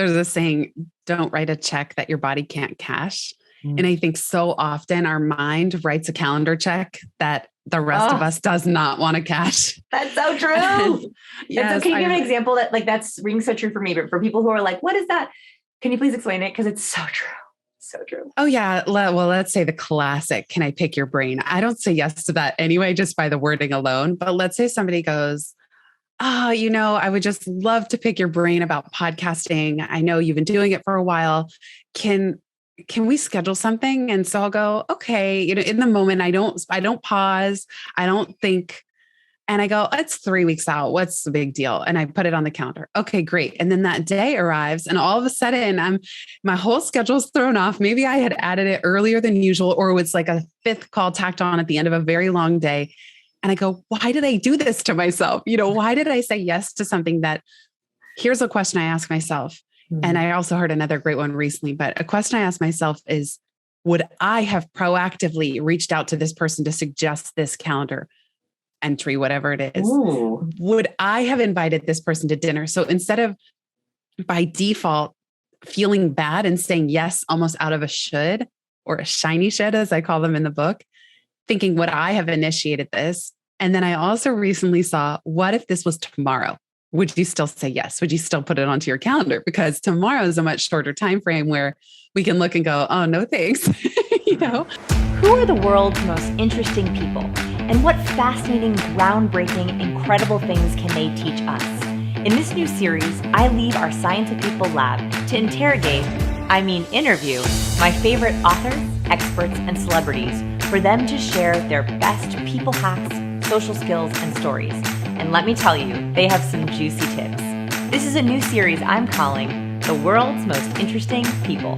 there's a saying, don't write a check that your body can't cash. Mm. And I think so often our mind writes a calendar check that the rest of us does not want to cash. That's so true. Yes, can you give an example that that's rings so true for me, but for people who are like, what is that? Can you please explain it? Because it's so true. So true. Oh yeah. Well, let's say the classic, can I pick your brain? I don't say yes to that anyway, just by the wording alone. But let's say somebody goes, oh, I would just love to pick your brain about podcasting. I know you've been doing it for a while. Can we schedule something? And so I'll go, okay. In the moment, I don't pause. I don't think, and I go, it's 3 weeks out. What's the big deal? And I put it on the calendar. Okay, great. And then that day arrives and all of a sudden my whole schedule's thrown off. Maybe I had added it earlier than usual, or it was like a fifth call tacked on at the end of a very long day. And I go, why did I do this to myself? Why did I say yes to something that, here's a question I ask myself. And I also heard another great one recently, but a question I asked myself is, would I have proactively reached out to this person to suggest this calendar entry, whatever it is? Ooh. Would I have invited this person to dinner? So instead of by default feeling bad and saying yes, almost out of a should or a shiny should, as I call them in the book, thinking, would I have initiated this? And then I also recently saw, what if this was tomorrow? Would you still say yes? Would you still put it onto your calendar? Because tomorrow is a much shorter time frame where we can look and go, oh, no, thanks. Who are the world's most interesting people? And what fascinating, groundbreaking, incredible things can they teach us? In this new series, I leave our Science of People lab to interview my favorite authors, experts, and celebrities for them to share their best people hacks, social skills, and stories. And let me tell you, they have some juicy tips. This is a new series I'm calling The World's Most Interesting People.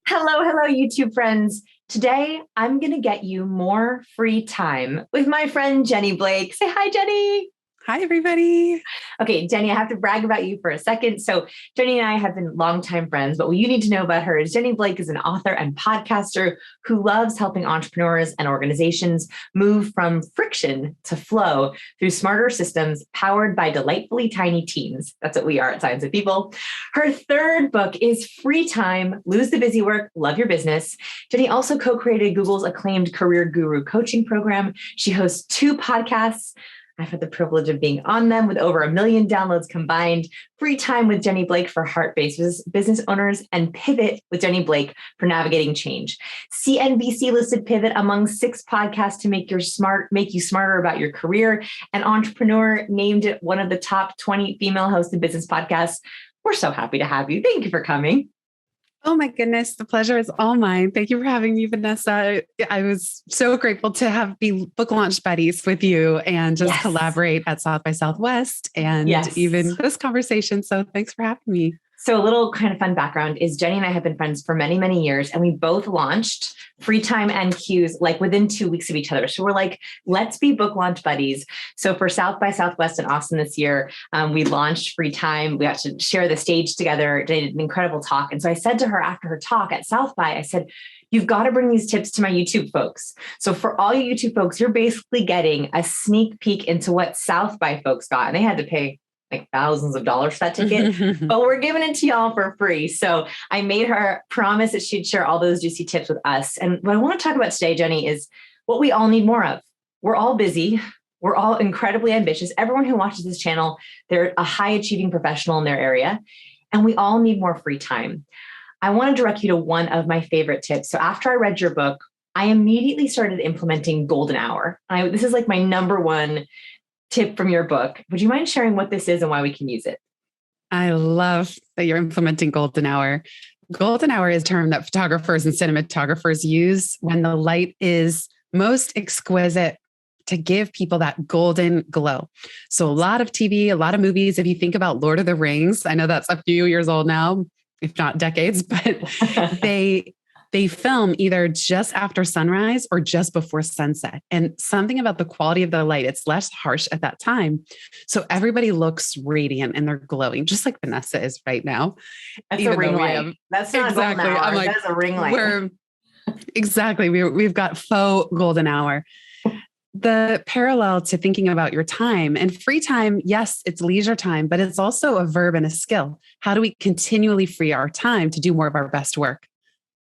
Hello, YouTube friends. Today, I'm going to get you more free time with my friend, Jenny Blake. Say hi, Jenny. Hi, everybody. Okay, Jenny, I have to brag about you for a second. So Jenny and I have been longtime friends, but what you need to know about her is Jenny Blake is an author and podcaster who loves helping entrepreneurs and organizations move from friction to flow through smarter systems powered by delightfully tiny teams. That's what we are at Science of People. Her third book is Free Time, Lose the Busy Work, Love Your Business. Jenny also co-created Google's acclaimed Career Guru coaching program. She hosts 2 podcasts. I've had the privilege of being on them with over 1 million downloads combined. Free Time with Jenny Blake for heart-based business owners, and Pivot with Jenny Blake for navigating change. CNBC listed Pivot among 6 podcasts to make you smarter about your career. And Entrepreneur named it one of the top 20 female hosted business podcasts. We're so happy to have you. Thank you for coming. Oh my goodness, the pleasure is all mine. Thank you for having me, Vanessa. I was so grateful to be book launch buddies with you and just collaborate at South by Southwest and even this conversation. So thanks for having me. So a little kind of fun background is Jenny and I have been friends for many, many years, and we both launched Free Time and Q's like within 2 weeks of each other. So we're like, let's be book launch buddies. So for South by Southwest in Austin this year, we launched Free Time. We got to share the stage together, did an incredible talk. And so I said to her after her talk at South by, I said, you've got to bring these tips to my YouTube folks. So for all you YouTube folks, you're basically getting a sneak peek into what South by folks got. And they had to pay like thousands of dollars for that ticket, but we're giving it to y'all for free. So I made her promise that she'd share all those juicy tips with us. And what I want to talk about today, Jenny, is what we all need more of. We're all busy. We're all incredibly ambitious. Everyone who watches this channel, they're a high achieving professional in their area, and we all need more free time. I want to direct you to one of my favorite tips. So after I read your book, I immediately started implementing Golden Hour. This is like my number one tip from your book. Would you mind sharing what this is and why we can use it? I love that you're implementing Golden Hour. Golden Hour is a term that photographers and cinematographers use when the light is most exquisite to give people that golden glow. So a lot of TV, a lot of movies, if you think about Lord of the Rings, I know that's a few years old now, if not decades, but they film either just after sunrise or just before sunset. And something about the quality of the light, it's less harsh at that time. So everybody looks radiant and they're glowing, just like Vanessa is right now. That's a ring light. That's not exactly. Golden hour. That's a ring light. Exactly. We've got faux golden hour. the parallel to thinking about your time and free time, yes, it's leisure time, but it's also a verb and a skill. How do we continually free our time to do more of our best work?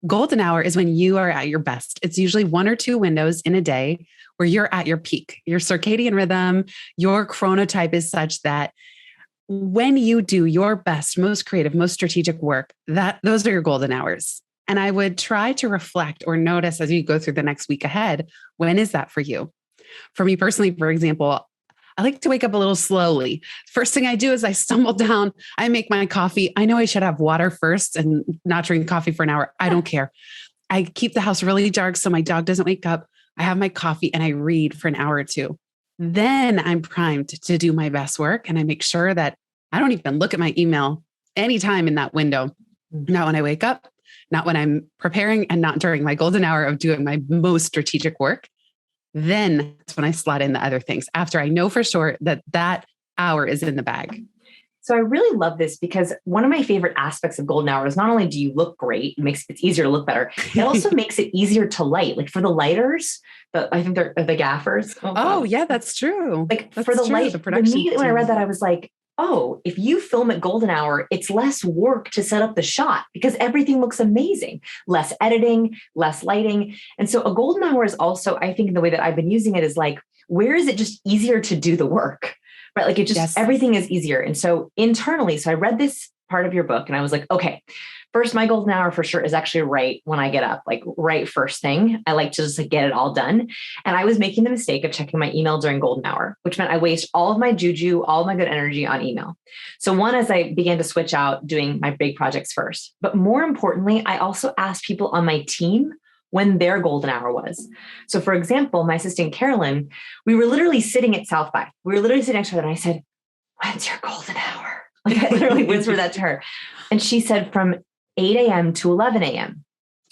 Golden hour is when you are at your best. It's usually 1 or 2 windows in a day where you're at your peak. Your circadian rhythm, your chronotype is such that when you do your best, most creative, most strategic work, those are your golden hours. And I would try to reflect or notice as you go through the next week ahead, when is that for you? For me personally, for example, I like to wake up a little slowly. First thing I do is I stumble down, I make my coffee. I know I should have water first and not drink coffee for an hour. I don't care. I keep the house really dark so my dog doesn't wake up. I have my coffee and I read for an hour or two. Then I'm primed to do my best work. And I make sure that I don't even look at my email anytime in that window. Not when I wake up, not when I'm preparing, and not during my golden hour of doing my most strategic work. Then that's when I slot in the other things after I know for sure that that hour is in the bag. So I really love this because one of my favorite aspects of golden hour is not only do you look great, it's easier to look better. It also makes it easier to light. Like for the lighters, I think they're the gaffers. Oh yeah, that's true. Like that's for the true. light, The production immediately when I read team. that, I was like, oh, if you film at golden hour, it's less work to set up the shot because everything looks amazing. Less editing, less lighting. And so a golden hour is also, I think the way that I've been using it is like, where is it just easier to do the work? Right? Like it just, Yes. Everything is easier. And so internally, so I read this part of your book and I was like, okay, first, my golden hour for sure is actually right when I get up, like right first thing. I like to just get it all done. And I was making the mistake of checking my email during golden hour, which meant I waste all of my juju, all of my good energy on email. So one, as I began to switch out doing my big projects first, but more importantly, I also asked people on my team when their golden hour was. So for example, my assistant, Carolyn, we were literally sitting at South by. We were literally sitting next to her and I said, when's your golden hour? Like I literally whispered that to her. And she said from 8 a.m. to 11 a.m.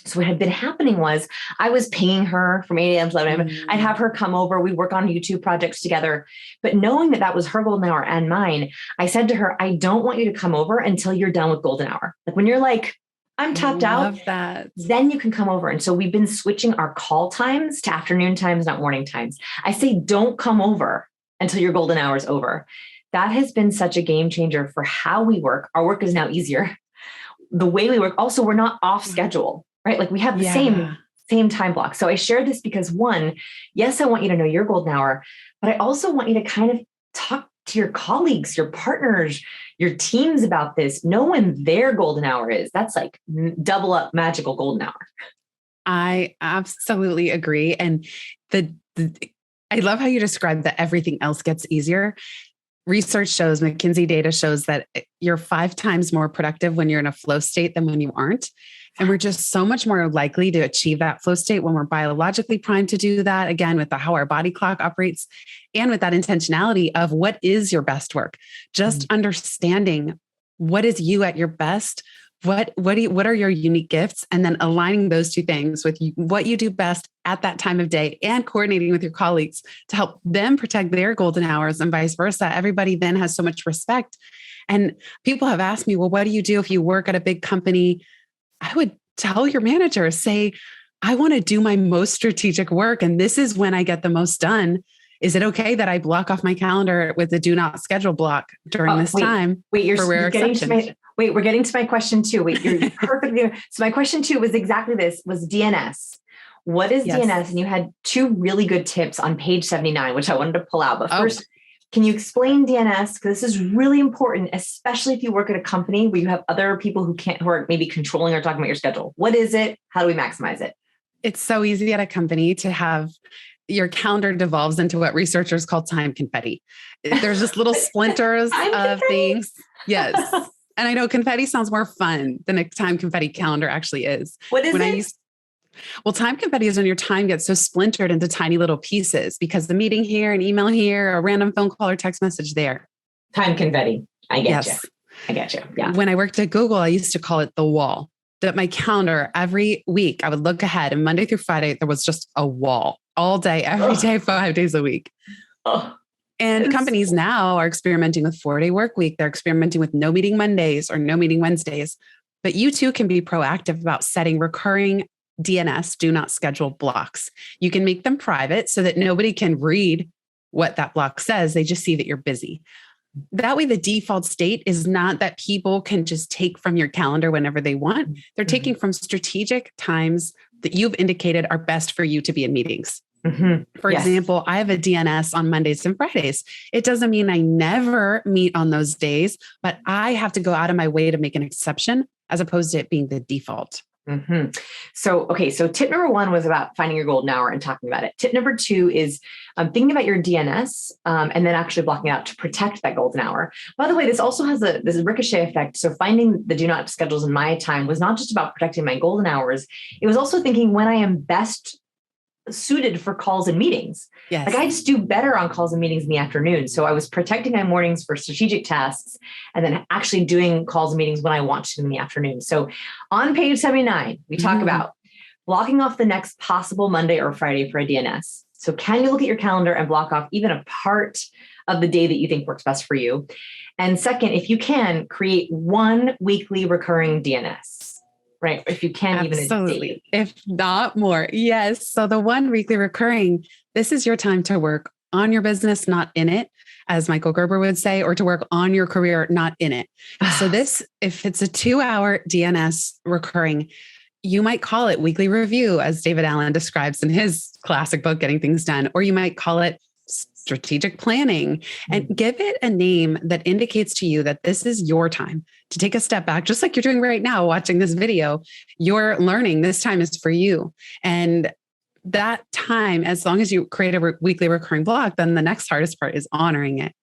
So what had been happening was I was pinging her from 8 a.m. to 11 a.m. I'd have her come over. We'd work on YouTube projects together. But knowing that that was her golden hour and mine, I said to her, I don't want you to come over until you're done with golden hour. Like when you're like, I'm tapped out, then you can come over. And so we've been switching our call times to afternoon times, not morning times. I say, don't come over until your golden hour is over. That has been such a game changer for how we work. Our work is now easier. The way we work, also, we're not off schedule, right? Like we have the same time block. So I share this because one, yes, I want you to know your golden hour, but I also want you to kind of talk to your colleagues, your partners, your teams about this. Know when their golden hour is. That's like double up magical golden hour. I absolutely agree. And I love how you described that everything else gets easier. Research shows, McKinsey data shows that you're 5 times more productive when you're in a flow state than when you aren't. And we're just so much more likely to achieve that flow state when we're biologically primed to do that, again, with how our body clock operates and with that intentionality of what is your best work. Just understanding what is you at your best, what are your unique gifts, and then aligning those two things with what you do best at that time of day and coordinating with your colleagues to help them protect their golden hours and vice versa. Everybody then has so much respect. And people have asked me, well, what do you do if you work at a big company? I would tell your manager, say, I want to do my most strategic work. And this is when I get the most done. Is it okay that I block off my calendar with the do not schedule block during this time? We're getting to my question too. Wait, you're perfectly. So my question too was exactly this, was DNS. What is DNS? And you had 2 really good tips on page 79, which I wanted to pull out. But first, can you explain DNS? Because this is really important, especially if you work at a company where you have other people who are maybe controlling or talking about your schedule. What is it? How do we maximize it? It's so easy at a company to have your calendar devolves into what researchers call time confetti. There's just little splinters of things. Yes. And I know confetti sounds more fun than a time confetti calendar actually is. What is it? Well, time confetti is when your time gets so splintered into tiny little pieces because the meeting here, an email here, a random phone call or text message there. Time confetti. I get you. Yeah. When I worked at Google, I used to call it the wall. That my calendar every week, I would look ahead and Monday through Friday, there was just a wall all day, every day, 5 days a week. And companies now are experimenting with 4-day work week. They're experimenting with no meeting Mondays or no meeting Wednesdays. But you too can be proactive about setting recurring DNS, do not schedule blocks. You can make them private so that nobody can read what that block says. They just see that you're busy. That way, the default state is not that people can just take from your calendar whenever they want. They're taking from strategic times that you've indicated are best for you to be in meetings. For example, I have a DNS on Mondays and Fridays. It doesn't mean I never meet on those days, but I have to go out of my way to make an exception as opposed to it being the default. So tip number 1 was about finding your golden hour and talking about it. Tip number 2 is thinking about your DNS and then actually blocking out to protect that golden hour. By the way, this also has this ricochet effect. So finding the do not schedules in my time was not just about protecting my golden hours. It was also thinking when I am best suited for calls and meetings. Yes. Like I just do better on calls and meetings in the afternoon. So I was protecting my mornings for strategic tasks and then actually doing calls and meetings when I want to in the afternoon. So on page 79, we talk about blocking off the next possible Monday or Friday for a DNS. So can you look at your calendar and block off even a part of the day that you think works best for you? And second, if you can, create one weekly recurring DNS. Right. If you can, Absolutely. Even if not more. Yes. So the one weekly recurring, this is your time to work on your business, not in it, as Michael Gerber would say, or to work on your career, not in it. So this, if it's a 2-hour DNS recurring, you might call it weekly review, as David Allen describes in his classic book, Getting Things Done, or you might call it strategic planning, and give it a name that indicates to you that this is your time to take a step back, just like you're doing right now, watching this video. You're learning, this time is for you. And that time, as long as you create a weekly recurring block, then the next hardest part is honoring it.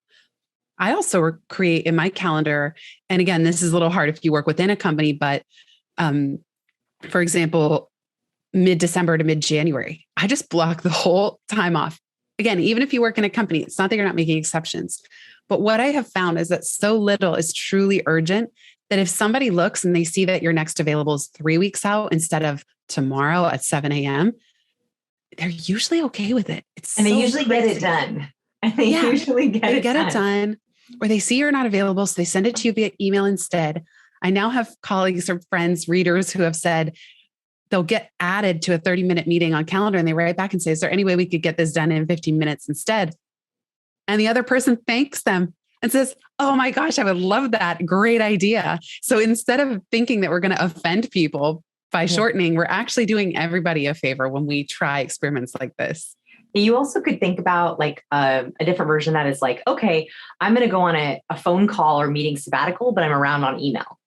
I also create in my calendar, and again, this is a little hard if you work within a company, but for example, mid-December to mid-January, I just block the whole time off. Again, even if you work in a company, it's not that you're not making exceptions. But what I have found is that so little is truly urgent that if somebody looks and they see that your next available is 3 weeks out instead of tomorrow at 7 a.m., they're usually okay with it. They usually get it done. And they usually get it done. Or they see you're not available, so they send it to you via email instead. I now have colleagues or friends, readers who have said, they'll get added to a 30-minute meeting on calendar and they write back and say, is there any way we could get this done in 15 minutes instead? And the other person thanks them and says, oh my gosh, I would love that. Great idea. So instead of thinking that we're going to offend people by shortening, we're actually doing everybody a favor when we try experiments like this. You also could think about like a different version that is like, okay, I'm going to go on a phone call or meeting sabbatical, but I'm around on email.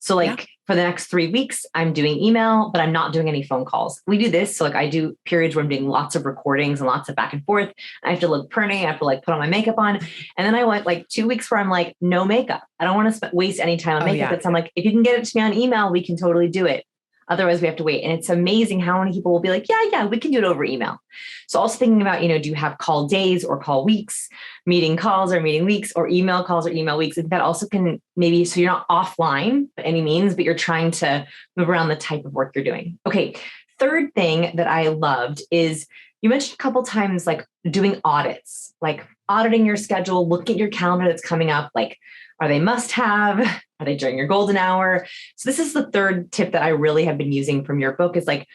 So like for the next 3 weeks, I'm doing email, but I'm not doing any phone calls. We do this. So like I do periods where I'm doing lots of recordings and lots of back and forth. I have to look pretty. I have to like put on my makeup on. And then I went like 2 weeks where I'm like, no makeup. I don't want to waste any time on makeup. So I'm like, if you can get it to me on email, we can totally do it. Otherwise we have to wait. And it's amazing how many people will be like, yeah, we can do it over email. So also thinking about, do you have call days or call weeks, meeting calls or meeting weeks, or email calls or email weeks? That also can maybe, so you're not offline by any means, but you're trying to move around the type of work you're doing. Okay. Third thing that I loved is you mentioned a couple times, like doing audits, like auditing your schedule, looking at your calendar that's coming up, like, are they must have? Are they during your golden hour? So this is the third tip that I really have been using from your book is like,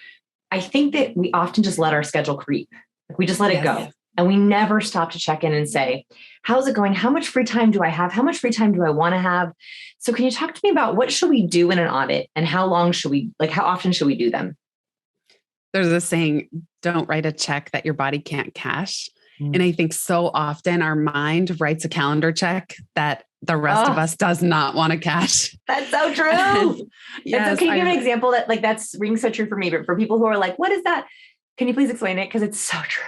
I think that we often just let our schedule creep. Like we just let it go. And we never stop to check in and say, how's it going? How much free time do I have? How much free time do I want to have? So can you talk to me about what should we do in an audit and how often should we do them? There's a saying, don't write a check that your body can't cash. And I think so often our mind writes a calendar check that the rest of us does not want to cash. That's so true. Yes, so can you give an example that like that's rings so true for me, but for people who are like, what is that? Can you please explain it? Because it's so true.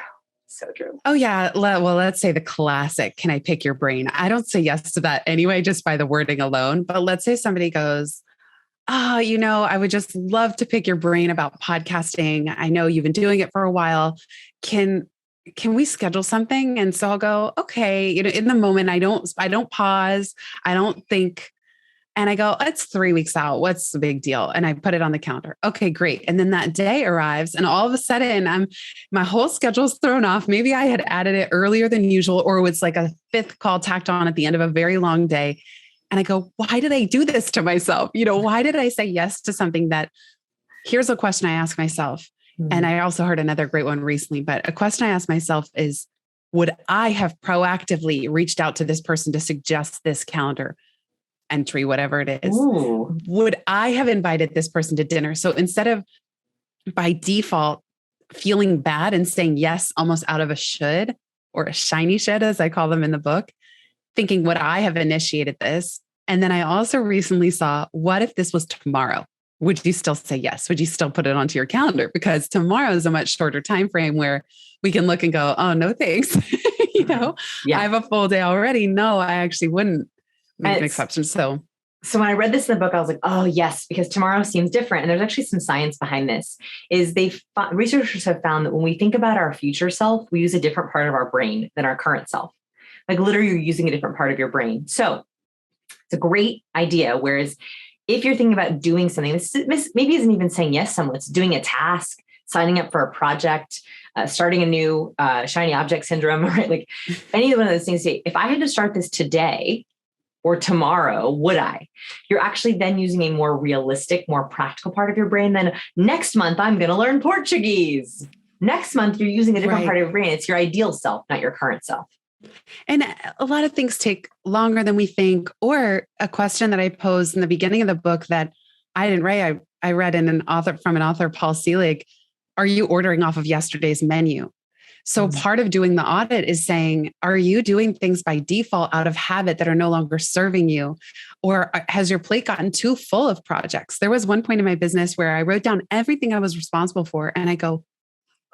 So true. Oh yeah. Well, let's say the classic, can I pick your brain? I don't say yes to that anyway, just by the wording alone. But let's say somebody goes, oh, I would just love to pick your brain about podcasting. I know you've been doing it for a while. Can we schedule something? And so I'll go, okay, in the moment, I don't pause. I don't think, and I go, it's 3 weeks out. What's the big deal? And I put it on the calendar. Okay, great. And then that day arrives and all of a sudden my whole schedule's thrown off. Maybe I had added it earlier than usual, or it's like a fifth call tacked on at the end of a very long day. And I go, why did I do this to myself? Why did I say yes to something that Here's a question I ask myself. And I also heard another great one recently, but a question I ask myself is, would I have proactively reached out to this person to suggest this calendar entry, whatever it is? Ooh. Would I have invited this person to dinner? So instead of by default feeling bad and saying yes, almost out of a should or a shiny should, as I call them in the book, thinking, would I have initiated this? And then I also recently saw, what if this was tomorrow? Would you still say yes? Would you still put it onto your calendar? Because tomorrow is a much shorter time frame where we can look and go, oh, no, thanks. I have a full day already. No, I actually wouldn't make an exception. So when I read this in the book, I was like, oh yes, because tomorrow seems different. And there's actually some science behind this. Researchers have found that when we think about our future self, we use a different part of our brain than our current self. Like literally you're using a different part of your brain. So it's a great idea. Whereas if you're thinking about doing something, this maybe isn't even saying yes to someone, it's doing a task, signing up for a project, starting a new shiny object syndrome, right? Like any one of those things. If I had to start this today or tomorrow, would I? You're actually then using a more realistic, more practical part of your brain than next month, I'm going to learn Portuguese. Next month, you're using a different part of your brain. It's your ideal self, not your current self. And a lot of things take longer than we think. Or a question that I posed in the beginning of the book that I didn't write, I read in an author, Paul Selig, are you ordering off of yesterday's menu? So part of doing the audit is saying, are you doing things by default out of habit that are no longer serving you? Or has your plate gotten too full of projects? There was one point in my business where I wrote down everything I was responsible for. And I go,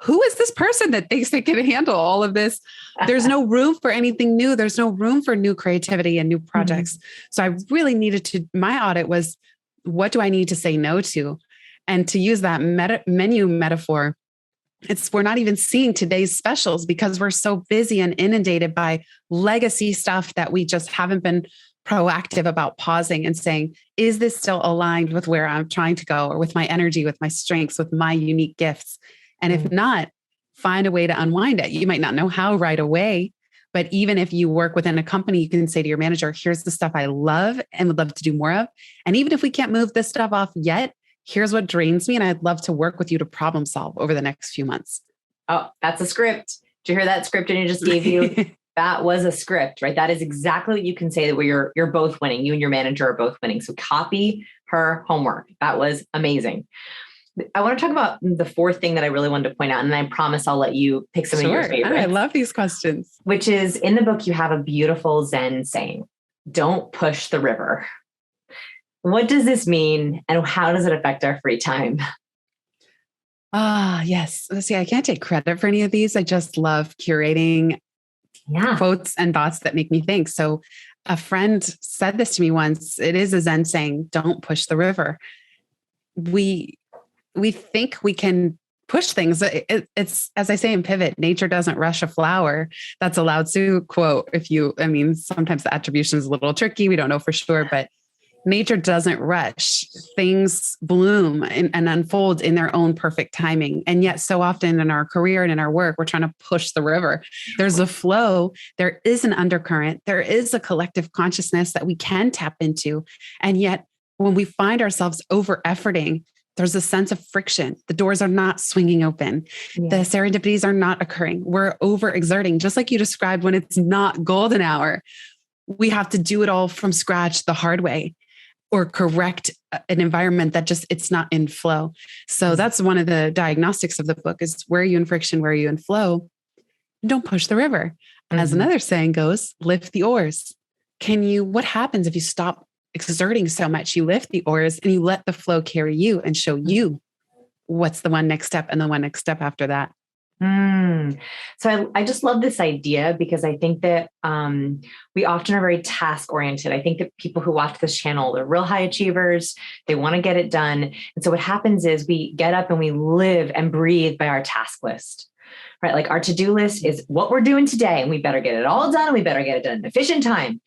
who is this person that thinks they can handle all of this? There's no room for anything new. There's no room for new creativity and new projects. So I really needed my audit was, what do I need to say no to? And to use that menu metaphor, we're not even seeing today's specials because we're so busy and inundated by legacy stuff that we just haven't been proactive about pausing and saying, is this still aligned with where I'm trying to go, or with my energy, with my strengths, with my unique gifts? And if not, find a way to unwind it. You might not know how right away, but even if you work within a company, you can say to your manager, here's the stuff I love and would love to do more of. And even if we can't move this stuff off yet, here's what drains me. And I'd love to work with you to problem solve over the next few months. Oh, that's a script. Did you hear that script Jenny just gave you? That was a script, right? That is exactly what you can say, that where you're both winning. You and your manager are both winning. So copy her homework. That was amazing. I want to talk about the fourth thing that I really wanted to point out. And I promise I'll let you pick some of your favorites. I love these questions. Which is, in the book, you have a beautiful Zen saying, don't push the river. What does this mean? And how does it affect our free time? Yes. See, I can't take credit for any of these. I just love curating quotes and thoughts that make me think. So a friend said this to me once. It is a Zen saying, don't push the river. We think we can push things. It's, as I say in Pivot, nature doesn't rush a flower. That's a Lao Tzu quote. Sometimes the attribution is a little tricky. We don't know for sure, but nature doesn't rush. Things bloom and unfold in their own perfect timing. And yet so often in our career and in our work, we're trying to push the river. There's a flow. There is an undercurrent. There is a collective consciousness that we can tap into. And yet when we find ourselves over-efforting, there's a sense of friction. The doors are not swinging open. Yeah. The serendipities are not occurring. We're overexerting, just like you described when it's not golden hour. We have to do it all from scratch the hard way, or correct an environment that it's not in flow. So that's one of the diagnostics of the book is, where are you in friction? Where are you in flow? Don't push the river. As another saying goes, lift the oars. What happens if you stop exerting so much? You lift the oars and you let the flow carry you and show you what's the one next step and the one next step after that. So I just love this idea, because I think that we often are very task oriented. I think that people who watch this channel, they're real high achievers. They want to get it done. And so what happens is we get up and we live and breathe by our task list, right? Like our to-do list is what we're doing today, and we better get it all done. And we better get it done in efficient time.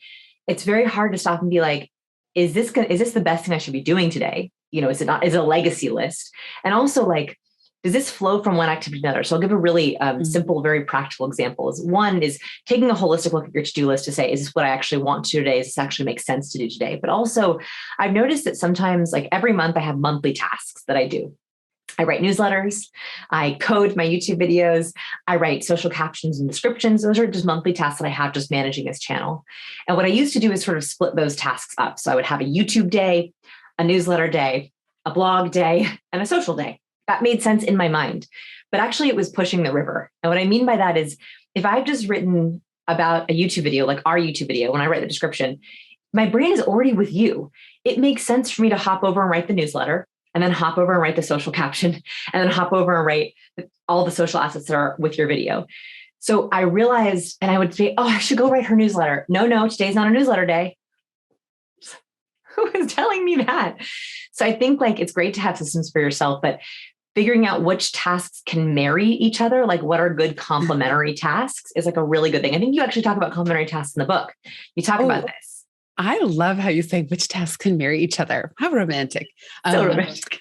It's very hard to stop and be like, is this the best thing I should be doing today? Is it a legacy list? And also, like, does this flow from one activity to another? So I'll give a really simple, very practical example. One is taking a holistic look at your to-do list to say, is this what I actually want to do today? Does this actually make sense to do today? But also, I've noticed that sometimes, like every month, I have monthly tasks that I do. I write newsletters. I code my YouTube videos. I write social captions and descriptions. Those are just monthly tasks that I have just managing this channel. And what I used to do is sort of split those tasks up. So I would have a YouTube day, a newsletter day, a blog day, and a social day. That made sense in my mind. But actually, it was pushing the river. And what I mean by that is if I've just written about a YouTube video, like our YouTube video, when I write the description, my brain is already with you. It makes sense for me to hop over and write the newsletter, and then hop over and write the social caption, and then hop over and write all the social assets that are with your video. So I realized, and I would say, oh, I should go write her newsletter. No, today's not a newsletter day. Who is telling me that? So I think like it's great to have systems for yourself, but figuring out which tasks can marry each other, like what are good complementary tasks, is like a really good thing. I think you actually talk about complementary tasks in the book. You talk about this. I love how you say which tasks can marry each other. How romantic. So romantic.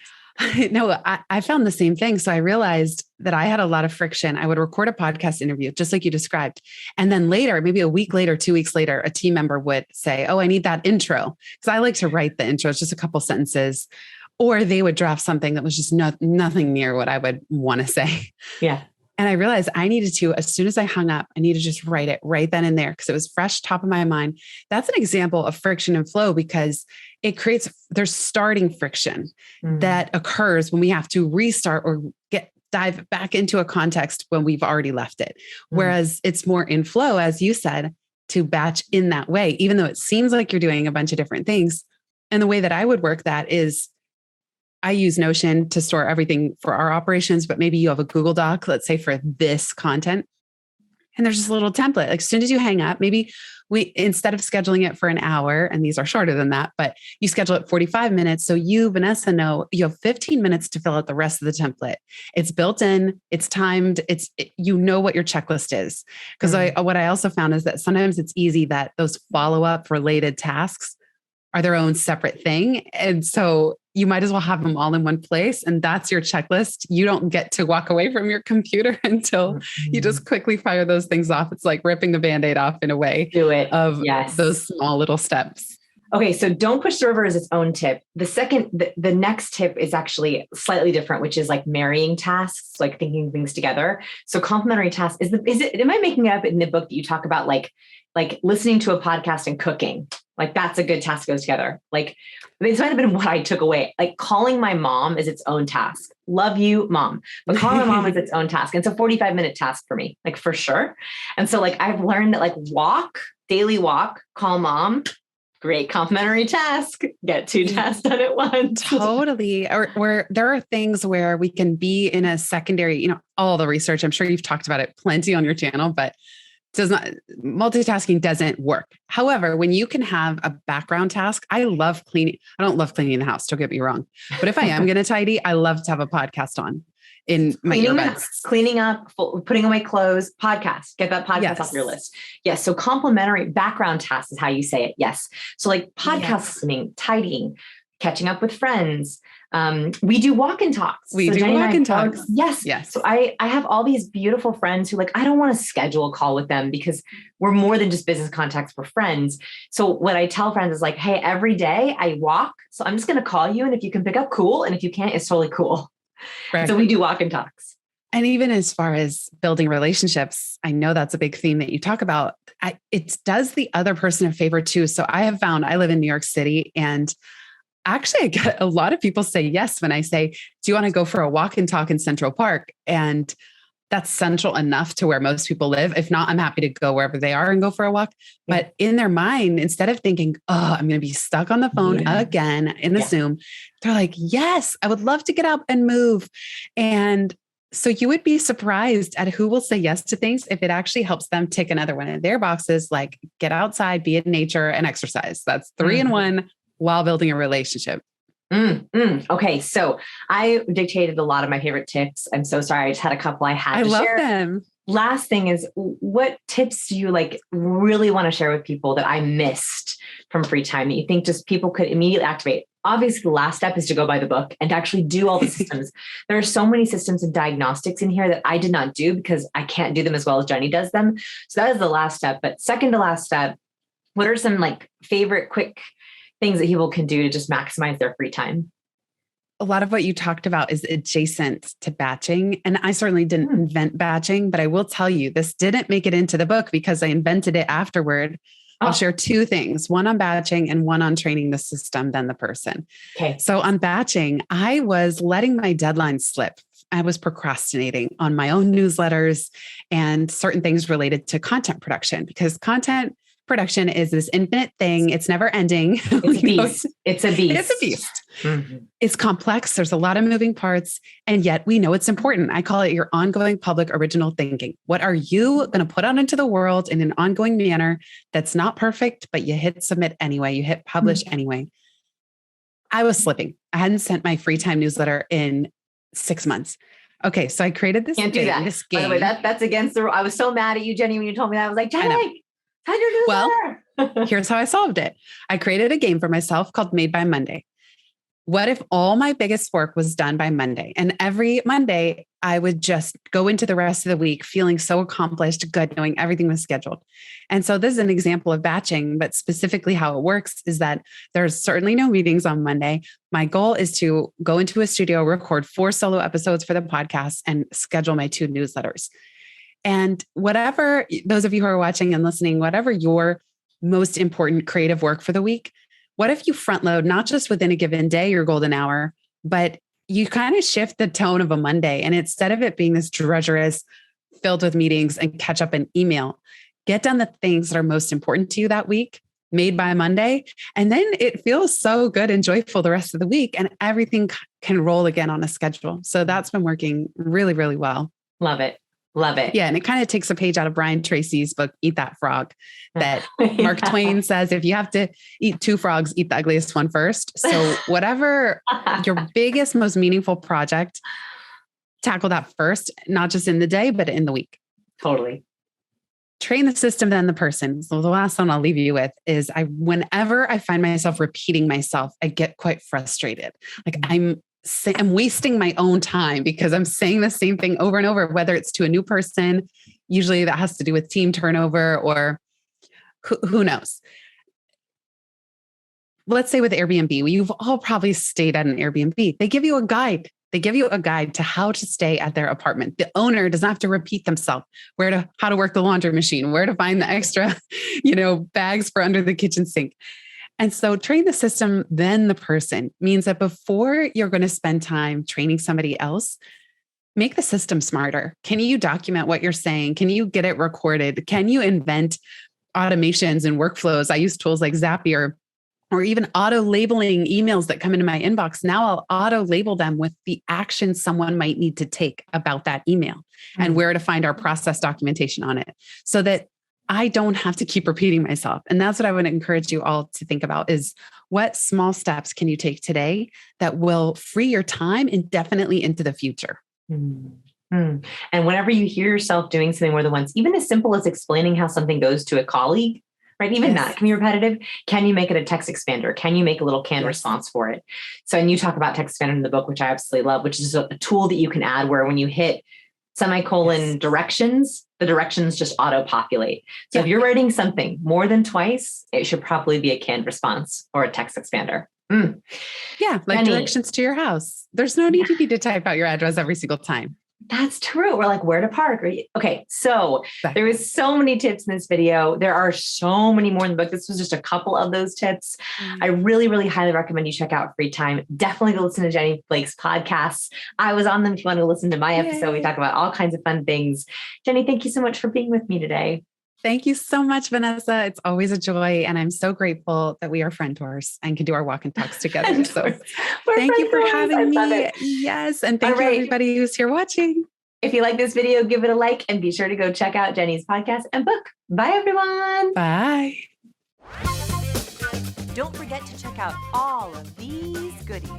No, I found the same thing. So I realized that I had a lot of friction. I would record a podcast interview, just like you described. And then later, maybe a week later, 2 weeks later, a team member would say, oh, I need that intro. Because I like to write the intro, it's just a couple sentences. Or they would draft something that was just nothing near what I would want to say. Yeah. And I realized I needed to, as soon as I hung up, I needed to just write it right then and there because it was fresh, top of my mind. That's an example of friction and flow because there's starting friction that occurs when we have to restart or dive back into a context when we've already left it. Whereas it's more in flow, as you said, to batch in that way, even though it seems like you're doing a bunch of different things. And the way that I would work that is I use Notion to store everything for our operations, but maybe you have a Google Doc, let's say for this content. And there's just a little template. Like as soon as you hang up, maybe instead of scheduling it for an hour, and these are shorter than that, but you schedule it 45 minutes. So you, Vanessa, know you have 15 minutes to fill out the rest of the template. It's built in, it's timed, you know what your checklist is. Because what I also found is that sometimes it's easy that those follow-up related tasks are their own separate thing. And so you might as well have them all in one place. And that's your checklist. You don't get to walk away from your computer until you just quickly fire those things off. It's like ripping the Band-Aid off in a way. Do it. Of those small little steps. Okay. So don't push the river is its own tip. The next tip is actually slightly different, which is like marrying tasks, like thinking things together. So complementary tasks am I making it up in the book that you talk about like listening to a podcast and cooking? Like that's a good task goes together. Like this might have been what I took away. Like calling my mom is its own task. Love you, mom. But calling my mom is its own task. It's a 45-minute task for me, like for sure. And so like I've learned that like daily walk, call mom, great complementary task, get 2 tasks done at once. Totally. Or there are things where we can be in a secondary, all the research, I'm sure you've talked about it plenty on your channel, but multitasking doesn't work. However, when you can have a background task, I love cleaning. I don't love cleaning the house. Don't get me wrong. But if I am going to tidy, I love to have a podcast on in my earbuds. Cleaning up, putting away clothes, podcast, get that podcast off your list. Yes. So complementary background tasks is how you say it. Yes. So like podcast listening, tidying, catching up with friends. We do walk and talks. We do walk and talks. Yes. So I have all these beautiful friends who I don't want to schedule a call with them because we're more than just business contacts. We're friends. So what I tell friends is like, hey, every day I walk. So I'm just going to call you. And if you can pick up, cool. And if you can't, it's totally cool. Right. So we do walk and talks. And even as far as building relationships, I know that's a big theme that you talk about. It does the other person a favor too. So I have found I live in New York City and actually, I get a lot of people say yes when I say, do you want to go for a walk and talk in Central Park? And that's central enough to where most people live. If not, I'm happy to go wherever they are and go for a walk. Yeah. But in their mind, instead of thinking, oh, I'm going to be stuck on the phone again in the Zoom, they're like, yes, I would love to get up and move. And so you would be surprised at who will say yes to things if it actually helps them tick another one of their boxes, like get outside, be in nature, and exercise. That's 3 in 1. While building a relationship. Okay. So I dictated a lot of my favorite tips. I'm so sorry. I just had a couple I had to share. I love them. Last thing is, what tips do you really want to share with people that I missed from free time that you think just people could immediately activate? Obviously, the last step is to go buy the book and to actually do all the systems. There are so many systems and diagnostics in here that I did not do because I can't do them as well as Jenny does them. So that is the last step. But second to last step, what are some favorite quick things that people can do to just maximize their free time? a lot of what you talked about is adjacent to batching. And I certainly didn't invent batching, but I will tell you, this didn't make it into the book because I invented it afterward. I'll share two things, one on batching and one on training the system, then the person. Okay. So on batching, I was letting my deadlines slip. I was procrastinating on my own newsletters and certain things related to content production, because content production is this infinite thing. It's never ending. It's a beast. It's a beast. It's a beast. Mm-hmm. It's complex. There's a lot of moving parts, and yet we know it's important. I call it your ongoing public original thinking. What are you going to put out into the world in an ongoing manner that's not perfect, but you hit submit anyway, you hit publish anyway? I was slipping. I hadn't sent my free time newsletter in 6 months. Okay. So I created this Can't do that. This game. By the way, that's against the rule. I was so mad at you, Jenny, when you told me that. I was like, Jenny, how'd you do that? Well, here's how I solved it. I created a game for myself called Made by Monday. What if all my biggest work was done by Monday? And every Monday, I would just go into the rest of the week feeling so accomplished, good, knowing everything was scheduled. And so this is an example of batching, but specifically how it works is that there's certainly no meetings on Monday. My goal is to go into a studio, record 4 solo episodes for the podcast, and schedule my 2 newsletters. And whatever, those of you who are watching and listening, whatever your most important creative work for the week, what if you front load, not just within a given day, your golden hour, but you kind of shift the tone of a Monday. And instead of it being this drudgerous, filled with meetings and catch up in email, get done the things that are most important to you that week, made by Monday. And then it feels so good and joyful the rest of the week, and everything can roll again on a schedule. So that's been working really, really well. Love it. Love it. Yeah. And it kind of takes a page out of Brian Tracy's book, Eat That Frog, that Mark Twain says, if you have to eat 2 frogs, eat the ugliest one first. So whatever your biggest, most meaningful project, tackle that first, not just in the day, but in the week. Totally. Train the system, then the person. So the last one I'll leave you with is whenever I find myself repeating myself, I get quite frustrated. Like I'm wasting my own time because I'm saying the same thing over and over, whether it's to a new person, usually that has to do with team turnover or who knows. Let's say with Airbnb, you've all probably stayed at an Airbnb. They give you a guide. They give you a guide to how to stay at their apartment. The owner doesn't have to repeat themselves, how to work the laundry machine, where to find the extra, bags for under the kitchen sink. And so train the system, then the person means that before you're going to spend time training somebody else, make the system smarter. Can you document what you're saying? Can you get it recorded? Can you invent automations and workflows? I use tools like Zapier or even auto labeling emails that come into my inbox. Now I'll auto label them with the action someone might need to take about that email and where to find our process documentation on it so that I don't have to keep repeating myself. And that's what I would encourage you all to think about is what small steps can you take today that will free your time indefinitely into the future? And whenever you hear yourself doing something more than once, even as simple as explaining how something goes to a colleague, right? Even that can be repetitive. Can you make it a text expander? Can you make a little canned response for it? So, and you talk about text expander in the book, which I absolutely love, which is a tool that you can add where when you hit semicolon directions, the directions just auto-populate. So if you're writing something more than twice, it should probably be a canned response or a text expander. Yeah, like Jenny, directions to your house. There's no need to type out your address every single time. That's true. We're like, where to park? Okay. So there was so many tips in this video. There are so many more in the book. This was just a couple of those tips. I really, really highly recommend you check out Free Time. Definitely go listen to Jenny Blake's podcasts. I was on them. If you want to listen to my episode, we talk about all kinds of fun things. Jenny, thank you so much for being with me today. Thank you so much, Vanessa. It's always a joy. And I'm so grateful that we are friendors and can do our walk and talks together. So thank you for having me. Yes. And thank you everybody who's here watching. If you like this video, give it a like and be sure to go check out Jenny's podcast and book. Bye, everyone. Bye. Don't forget to check out all of these goodies